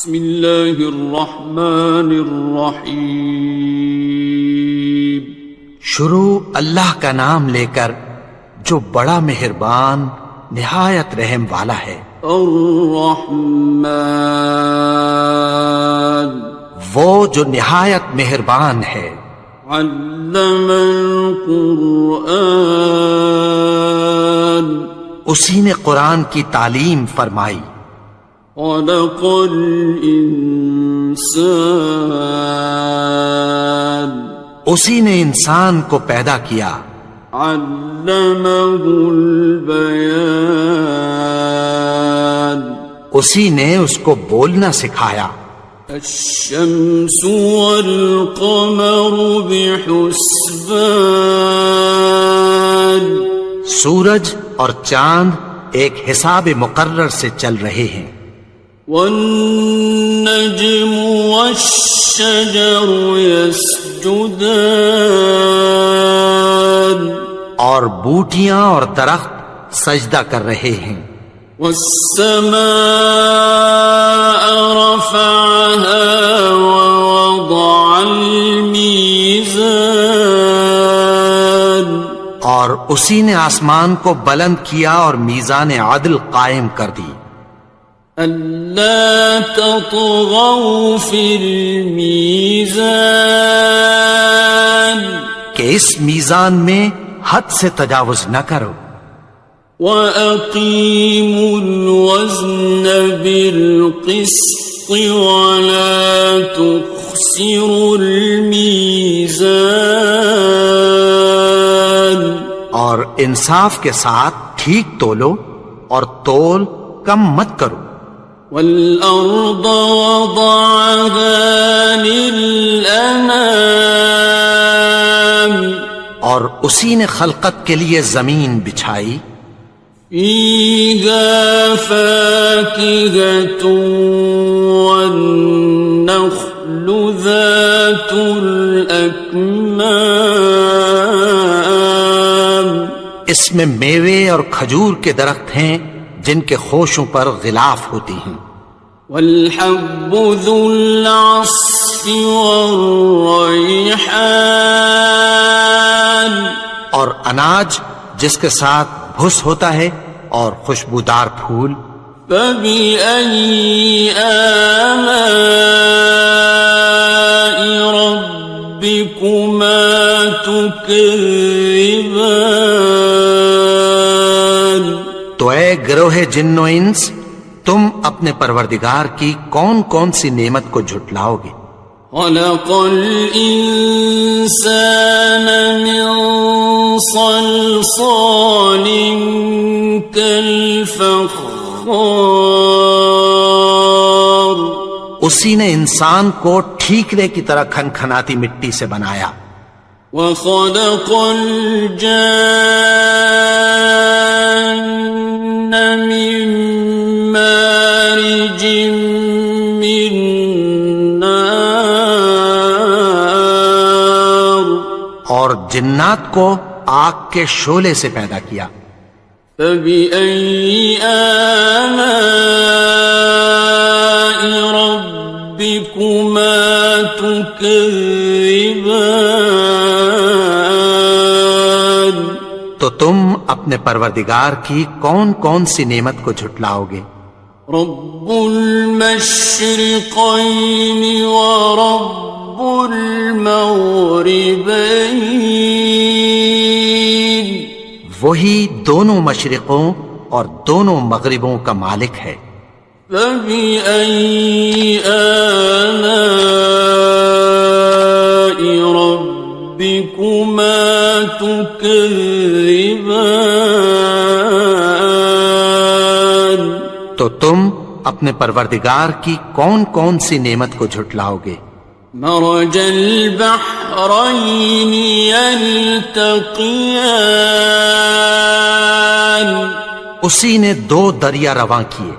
بسم اللہ الرحمن الرحیم. شروع اللہ کا نام لے کر جو بڑا مہربان نہایت رحم والا ہے. الرحمن وہ جو نہایت مہربان ہے. علم القرآن اسی نے قرآن کی تعلیم فرمائی. خلق الانسان اسی نے انسان کو پیدا کیا. علمہ البیان اسی نے اس کو بولنا سکھایا. الشمس والقمر بحسبان سورج اور چاند ایک حساب مقرر سے چل رہے ہیں. والنجم والشجر يسجدان اور بوٹیاں اور درخت سجدہ کر رہے ہیں. والسماء رفعها ووضع الميزان اور اسی نے آسمان کو بلند کیا اور میزان عدل قائم کر دی. ألا تطغوا في الميزان کہ اس میزان میں حد سے تجاوز نہ کرو. وَأَقِيمُوا الْوَزْنَ بِالْقِسْطِ وَلَا تُخْسِرُوا الْمِيزَانَ اور انصاف کے ساتھ ٹھیک تولو اور تول کم مت کرو. وَالْأَرْضَ وَضَعَهَا لِلْأَنَامِ اور اسی نے خلقت کے لیے زمین بچھائی. فِيهَا فَاكِهَةٌ وَالنَّخْلُ ذَاتُ الْأَكْمَامِ اس میں میوے اور کھجور کے درخت ہیں جن کے خوشوں پر غلاف ہوتی ہیں. وَالْحَبُّ ذُو الْعَصْفِ وَالرَّيْحَانِ اور اناج جس کے ساتھ بھس ہوتا ہے اور خوشبودار پھول. فَبِأَيِّ آلَاءِ رَبِّكُمَا تُكَذِّبَانِ تو اے گروہ جن و انس تم اپنے پروردگار کی کون کون سی نعمت کو جھٹلاؤ گے. خَلَقَ الْإِنسَانَ مِنْ صَلْصَالٍ كَالْفَخَّارِ اسی نے انسان کو ٹھیکرے کی طرح کھنکھناتی مٹی سے بنایا. وَخَلَقَ الْجَانَّ مِن مَّارِجٍ مِّن نَّارٍ اور جنات کو آگ کے شعلے سے پیدا کیا. فَبِأَيِّ آلَاءِ رَبِّكُمَا تُكَذِّبَانِ تو تم اپنے پروردگار کی کون کون سی نعمت کو جھٹلاؤ گے. رب المشرقین ورب المغربین وہی دونوں مشرقوں اور دونوں مغربوں کا مالک ہے. فَبِأَيِّ آلَاءِ رَبِّكُمَا تُكَذِّبَانِ تو تم اپنے پروردگار کی کون کون سی نعمت کو جھٹلاؤ گے. مرج البحرین یلتقیان اسی نے دو دریا رواں کیے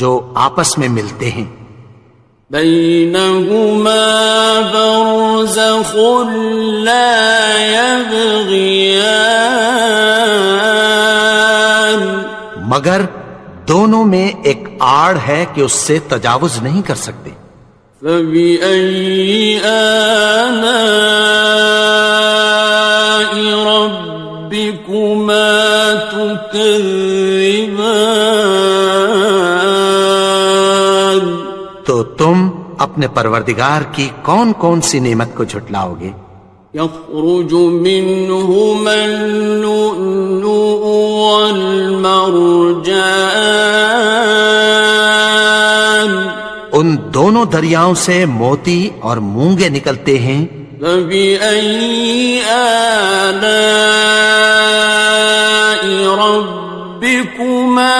جو آپس میں ملتے ہیں. بینہما برزخ لا یبغیان مگر دونوں میں ایک آڑ ہے کہ اس سے تجاوز نہیں کر سکتے۔ فبأي آلاء ربكما تكذبان؟ تو تم اپنے پروردگار کی کون کون سی نعمت کو جھٹلاؤ گے؟ يخرج منهما اللؤلؤ والمرجان، ان دونوں دریاؤں سے موتی اور مونگے نکلتے ہیں۔ فبأي آلاء ربكما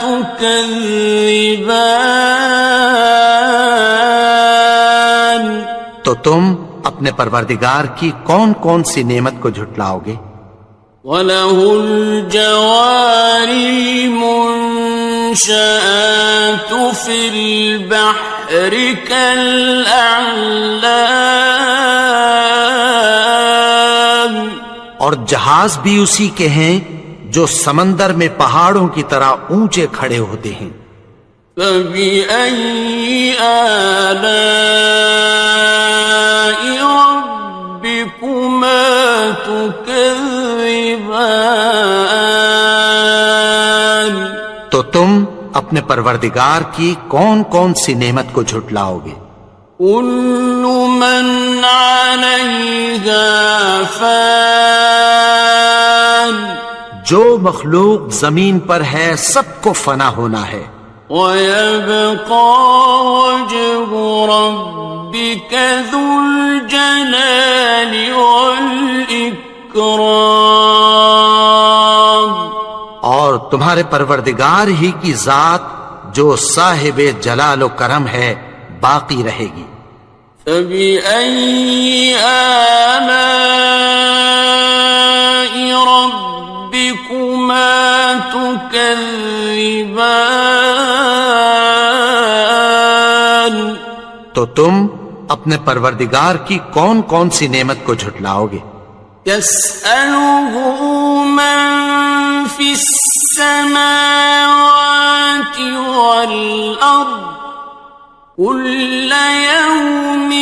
تكذبان؟ تو تم اپنے پروردگار کی کون کون سی نعمت کو جھٹلاؤ گے؟ وَلَهُ الْجَوَارِ الْمُنشَآتُ فِي الْبَحْرِ كَالْأَعْلَامِ، اور جہاز بھی اسی کے ہیں جو سمندر میں پہاڑوں کی طرح اونچے کھڑے ہوتے ہیں۔ فَبِأَيِّ آلَاءِ رَبِّكُمَا تُكَذِّبَانِ؟ تو تم اپنے پروردگار کی کون کون سی نعمت کو جھٹلاؤ گے؟ كُلُّ مَنْ عَلَيْهَا فَانٍ، جو مخلوق زمین پر ہے سب کو فنا ہونا ہے۔ وَيَبْقَى وَجْهُ رَبِّكَ ذُو الْجَلَالِ وَالْإِكْرَامِ، اور تمہارے پروردگار ہی کی ذات جو صاحب جلال و کرم ہے باقی رہے گی۔ فَبِأَيِّ آلَاءِ رَبِّكُمَا تُكَذِّبَانِ؟ تو تم اپنے پروردگار کی کون کون سی نعمت کو جھٹلاؤ گے؟ يَسْأَلُهُ مَن فِي السَّمَاوَاتِ وَالْأَرْضِ كُلَّ يَوْمٍ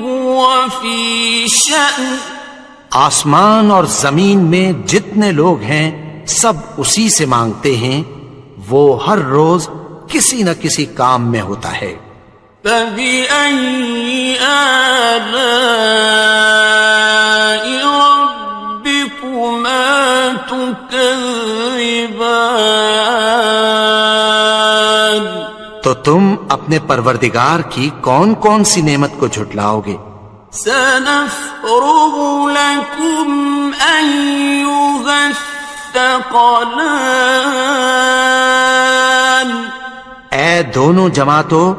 هُوَ فِي شَأْنٍ، آسمان اور زمین میں جتنے لوگ ہیں سب اسی سے مانگتے ہیں، وہ ہر روز کسی نہ کسی کام میں ہوتا ہے۔ فَبِأَيِّ آلَاءِ رَبِّكُمَا تُكَذِّبَانِ؟ تو تم اپنے پروردگار کی کون کون سی نعمت کو جھٹلاؤ گے؟ سَنَفْرُغُ لَكُمْ أَيُّهَ الثَّقَلَانِ، اے دونوں جماعتوں،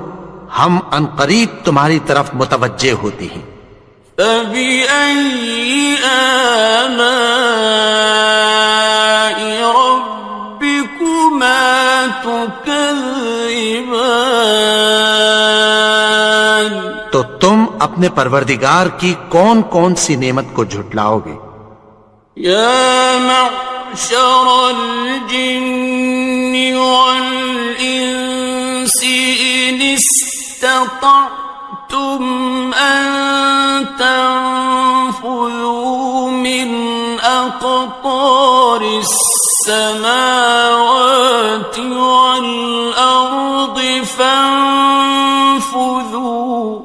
ہم عنقریب تمہاری طرف متوجہ ہوتے ہیں۔ فَبِأَيِّ آلَاءِ رَبِّكُمَا تُكَذِّبَانِ؟ تو تم اپنے پروردگار کی کون کون سی نعمت کو جھٹلاؤ گے؟ يَا مَعْشَرَ الْجِنِّ وَالْإِنسِ إِنِ اسْتَطَعْتُمْ أَن تَنفُذُوا مِنْ أَقْطَارِ السَّمَاوَاتِ وَالْأَرْضِ فَانفُذُوا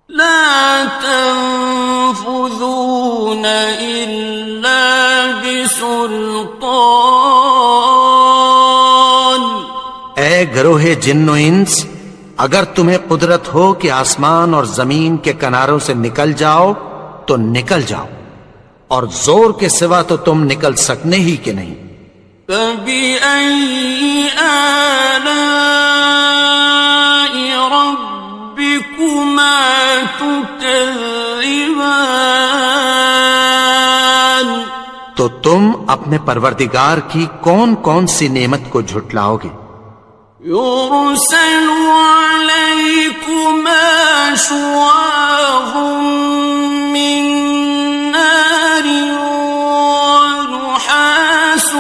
لَا تَنفُذُونَ إِلَّا بِسُلْطَانٍ۔ اے گروہ جن و انس، اگر تمہیں قدرت ہو کہ آسمان اور زمین کے کناروں سے نکل جاؤ تو نکل جاؤ، اور زور کے سوا تو تم نکل سکنے ہی کہ نہیں۔ فَبِأَيِّ آلَاءِ رَبِّكُمَا تُكَذِّبَانِ؟ تو تم اپنے پروردگار کی کون کون سی نعمت کو جھٹلاؤ گے؟ يُرْسَلُ عَلَيْكُمَا شُوَاظٌ مِّن نَّارٍ وَنُحَاسٌ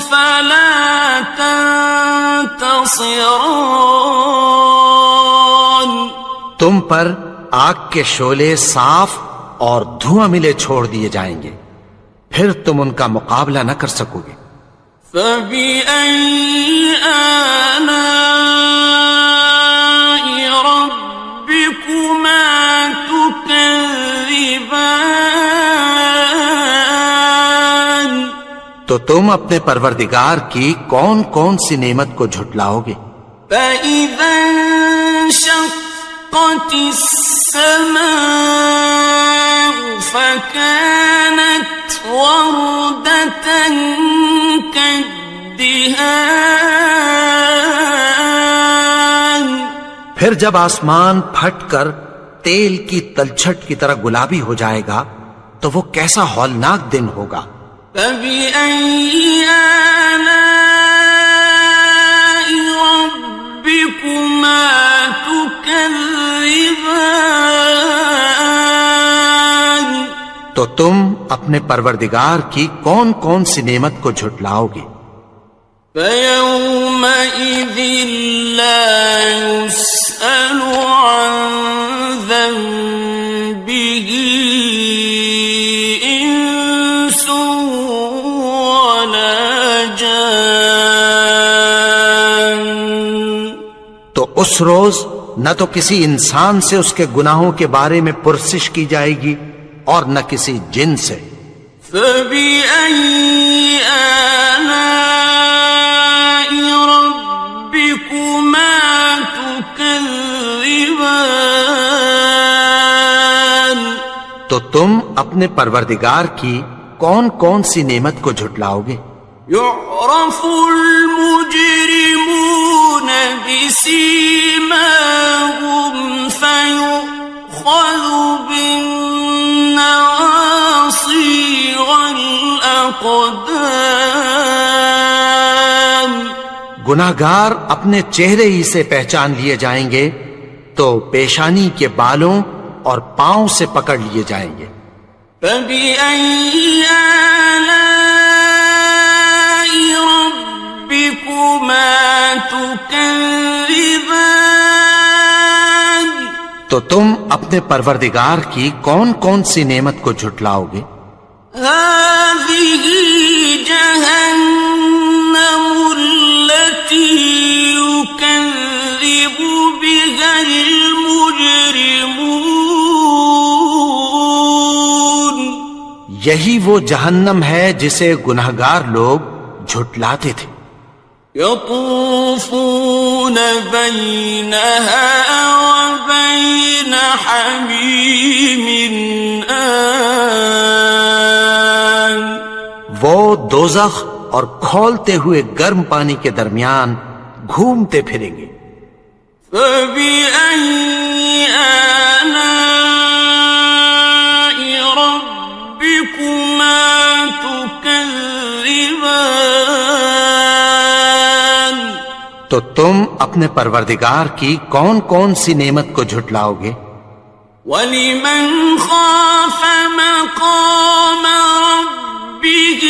فَلَا تَنتَصِرَانِ؟ تم پر آگ کے شعلے صاف اور دھواں ملے چھوڑ دیے جائیں گے، پھر تم ان کا مقابلہ نہ کر سکو گے۔ فَبِأَيِّ آلَاءِ رَبِّكُمَا تُكَذِّبَانِ؟ تو تم اپنے پروردگار کی کون کون سی نعمت کو جھٹلاؤ گے؟ فَإِذَا انشَقَّتِ السَّمَاءُ فَكَانَتْ وَرْدَةً كَالدِّهَانِ، پھر جب آسمان پھٹ کر تیل کی تلچھٹ کی طرح گلابی ہو جائے گا تو وہ کیسا ہولناک دن ہوگا۔ فَبِأَيِّ آلَاءِ رَبِّكُمَا تُكَذِّبَانِ؟ تو تم اپنے پروردگار کی کون کون سی نعمت کو جھٹلاؤ گے؟ فَيَوْمَئِذٍ لَا يُسْأَلُ عَنْ ذَنبِهِ إِنسٌ وَلَا جَانٌ۔ تو اس روز نہ تو کسی انسان سے اس کے گناہوں کے بارے میں پرسش کی جائے گی اور نہ کسی جن سے۔ فَبِأَيِّ آلَاءِ رَبِّكُمَا تُكَذِّبَانِ؟ تو تم اپنے پروردگار کی کون کون سی نعمت کو جھٹلاؤ گے؟ يُعْرَفُ الْمُجْرِمُونَ بِسِيمَاهُمْ فَيُؤْخَذُ بِالنَّوَاصِي وَالْأَقْدَامِ۔ گناہگار اپنے چہرے ہی سے پہچان لیے جائیں گے تو پیشانی کے بالوں اور پاؤں سے پکڑ لیے جائیں گے۔ فَبِأَيِّ آلَاءِ رَبِّكُمَا تُكَذِّبَانِ؟ تو تم اپنے پروردگار کی کون کون سی نعمت کو جھٹلاؤ گے؟ هَذِهِ جَهَنَّمُ الَّتِي يُكَذِّبُ بِهَا الْمُجْرِمُونَ۔ یہی وہ جہنم ہے جسے گناہگار لوگ جھٹلاتے تھے۔ يَطُوفُونَ بَيْنَهَا وَبَيْنَ حَمِيمٍ آنٍ۔ وہ دوزخ اور کھولتے ہوئے گرم پانی کے درمیان گھومتے پھریں گے۔ فَبِأَيِّ آلَاءِ رَبِّكُمَا تُكَذِّبَانِ؟ تو تم اپنے پروردگار کی کون کون سی نعمت کو جھٹلاؤ گے؟ وَلِمَنْ خَافَ مَقَامَ رَبِّهِ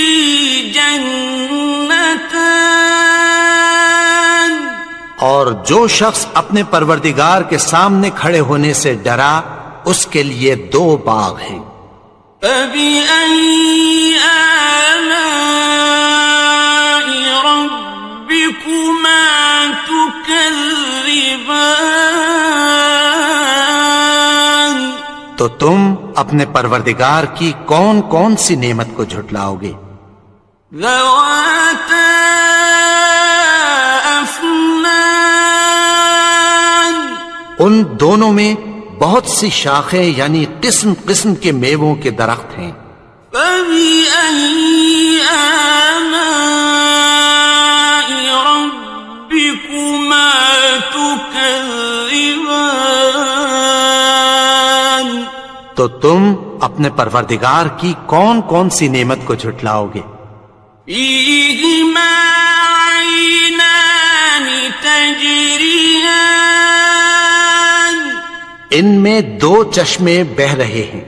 جَنَّتَانِ؟ اور جو شخص اپنے پروردگار کے سامنے کھڑے ہونے سے ڈرا اس کے لیے 2 باغ ہیں۔ فَبِأَيِّ آلَاءِ رَبِّكُمَا تُكَذِّبَانِ؟ تو تم اپنے پروردگار کی کون کون سی نعمت کو جھٹلاؤ گے؟ ذَوَاتَا أَفْنَانٍ؟ ان دونوں میں بہت سی شاخیں یعنی قسم قسم کے میووں کے درخت ہیں۔ فَبِأَيِّ آلَاءِ رَبِّكُمَا تُكَذِّبَانِ؟ تو تم اپنے پروردگار کی کون کون سی نعمت کو جھٹلاؤ گے؟ فِيهِمَا عَيْنَانِ تَجْرِيَانِ؟ ان میں 2 چشمے بہ رہے ہیں۔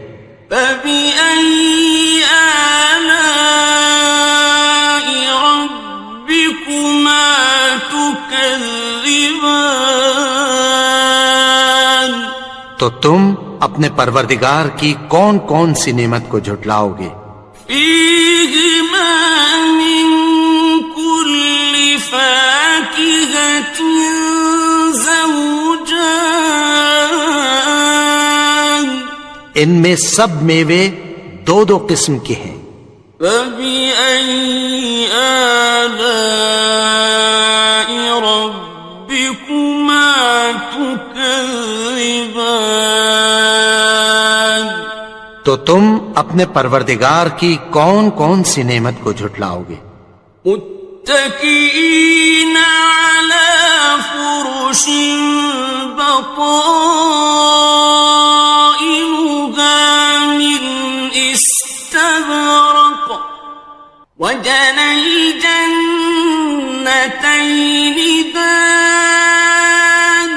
فَبِأَيِّ آلَاءِ رَبِّكُمَا تُكَذِّبَانِ؟ تو تم اپنے پروردگار کی کون کون سی نعمت کو جھٹلاؤ گے؟ فیہما من کل فاکہۃ زوجان، ان میں سب میوے دو دو قسم کے ہیں۔ فبأي آلاء ربكما تكذبان، تو تم اپنے پروردگار کی کون کون سی نعمت کو جھٹلاؤ گے؟ متكئين على فرش بطائنها من استبرق، وجنى الجنتين دان،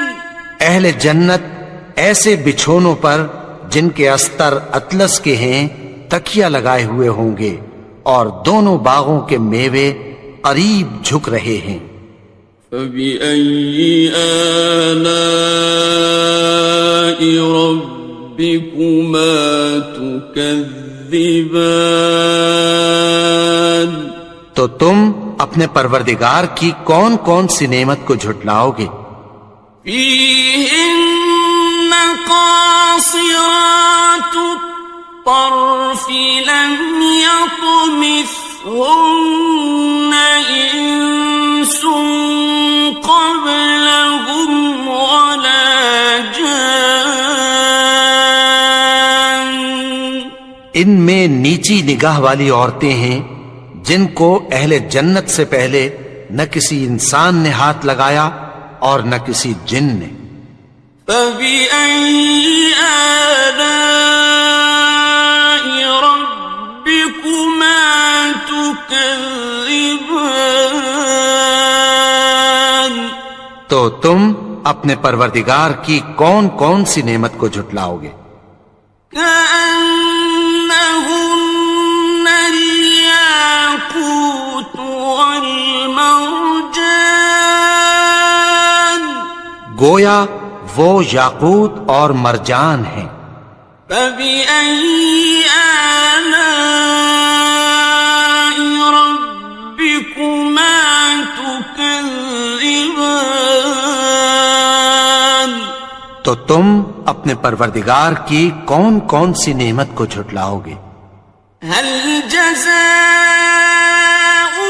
اہل جنت ایسے بچھونوں پر جن کے استر اطلس کے ہیں تکیہ لگائے ہوئے ہوں گے، اور دونوں باغوں کے میوے قریب جھک رہے ہیں۔ فبأي آلاء ربكما تكذبان، تو تم اپنے پروردگار کی کون کون سی نعمت کو جھٹلاؤ گے؟ فيهن قاصرات الطرف لم يطمثهن إنس قبلهم ولا جان، ان میں نیچی نگاہ والی عورتیں ہیں جن کو اہل جنت سے پہلے نہ کسی انسان نے ہاتھ لگایا اور نہ کسی جن نے۔ فبأي آلاء ربكما تكذبان، تو تم اپنے پروردگار کی کون کون سی نعمت کو جھٹلاؤ گے؟ كأنهن الياقوت والمرجان، گویا وہ یاقوت اور مرجان ہیں۔ فبأي آلاء ربكما تكذبان، تو تم اپنے پروردگار کی کون کون سی نعمت کو جھٹلاؤ گے؟ هل جزاء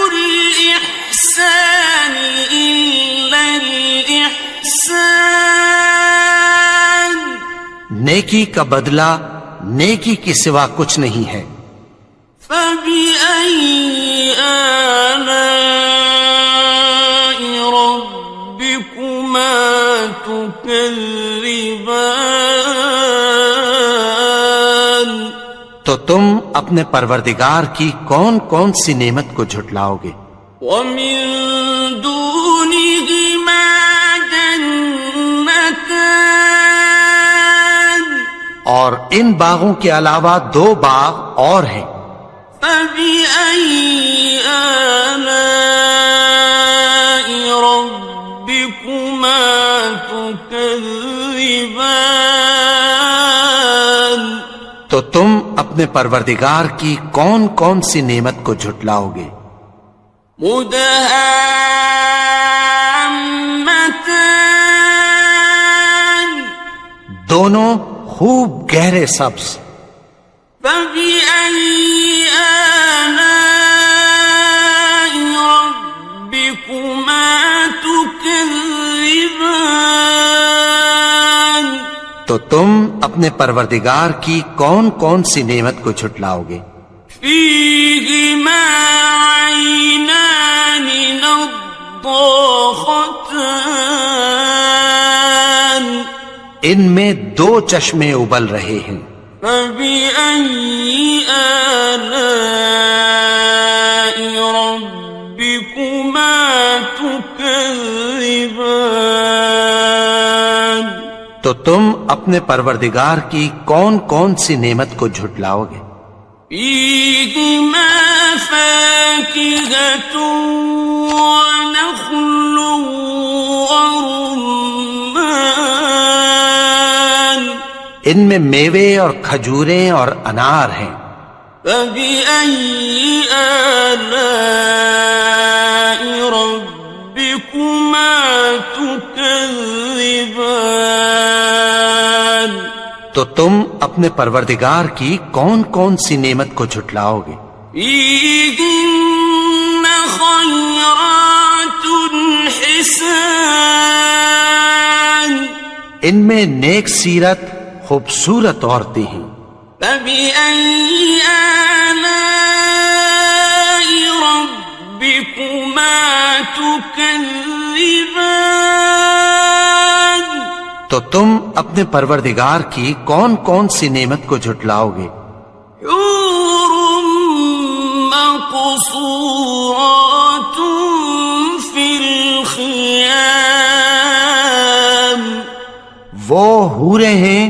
الإحسان إلا الإحسان، نیکی کا بدلہ نیکی کے سوا کچھ نہیں ہے۔ فبأي آلاء ربكما تكذبان، تو تم اپنے پروردگار کی کون کون سی نعمت کو جھٹلاؤ گے؟ ومن دونهما جنتان، اور ان باغوں کے علاوہ دو باغ اور ہیں۔ فبأي آلاء ربكما تكذبان، تو تم اپنے پروردگار کی کون کون سی نعمت کو جھٹلاؤ گے؟ مدهامتان، دونوں خوب گہرے سبز۔ فبأي آلاء ربكما تكذبان، تو تم اپنے پروردگار کی کون کون سی نعمت کو جھٹلاؤ گے؟ فيهما عينان نضاختان، ان میں دو چشمے ابل رہے ہیں۔ فبأي آلاء ربكما تكذبان، تو تم اپنے پروردگار کی کون کون سی نعمت کو جھٹلاؤ گے؟ فيهما فاكهة ونخل ورمان، ان میں میوے اور کھجوریں اور انار ہیں۔ فبأي آلاء ربكما تكذبان؟ تو تم اپنے پروردگار کی کون کون سی نعمت کو جھٹلاؤ گے؟ فيهن خيرات حسان، ان میں نیک سیرت خوبصورت عورتیں ہیں۔ فبأي آلاء ربكما تكذبان؟ تو تم اپنے پروردگار کی کون کون سی نعمت کو جھٹلاؤ گے؟ حور مقصورات في الخيام، وہ حوریں ہیں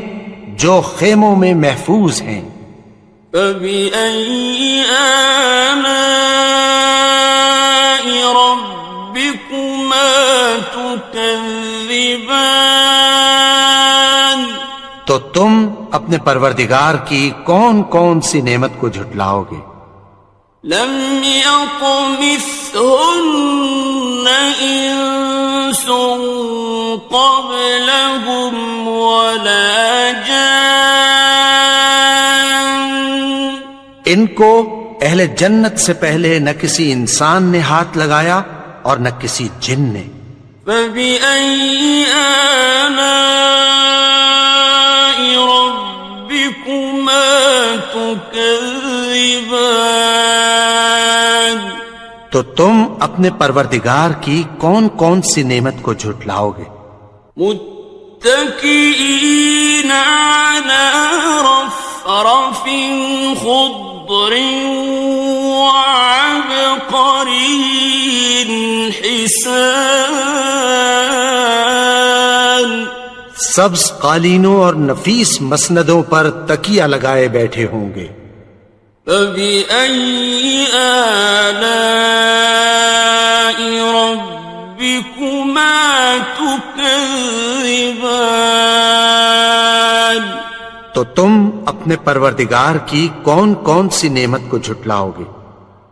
جو خیموں میں محفوظ ہیں۔ فبأي آلاء ربكما تكذبان؟ تو تم اپنے پروردگار کی کون کون سی نعمت کو جھٹلاؤ گے؟ لم يطمثهن إنس قبلهم ولا جان، ان کو اہل جنت سے پہلے نہ کسی انسان نے ہاتھ لگایا اور نہ کسی جن نے۔ فبأي آلاء ربكما تكذبان؟ تو تم اپنے پروردگار کی کون کون سی نعمت کو جھٹلاؤ گے؟ متكئين على رفرف خضر وعبقري حسان، سبز قالینوں اور نفیس مسندوں پر تکیہ لگائے بیٹھے ہوں گے۔ فبأي آلاء ربكما تكذبان؟ تو تم اپنے پروردگار کی کون کون سی نعمت کو جھٹلاؤ گے؟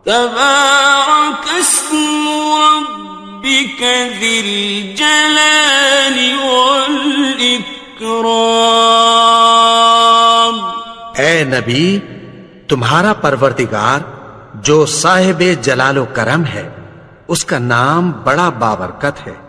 تبارك اسم ربك ذي الجلال والإكرام۔ اے نبی، تمہارا پروردگار جو صاحب جلال و کرم ہے، اس کا نام بڑا بابرکت ہے۔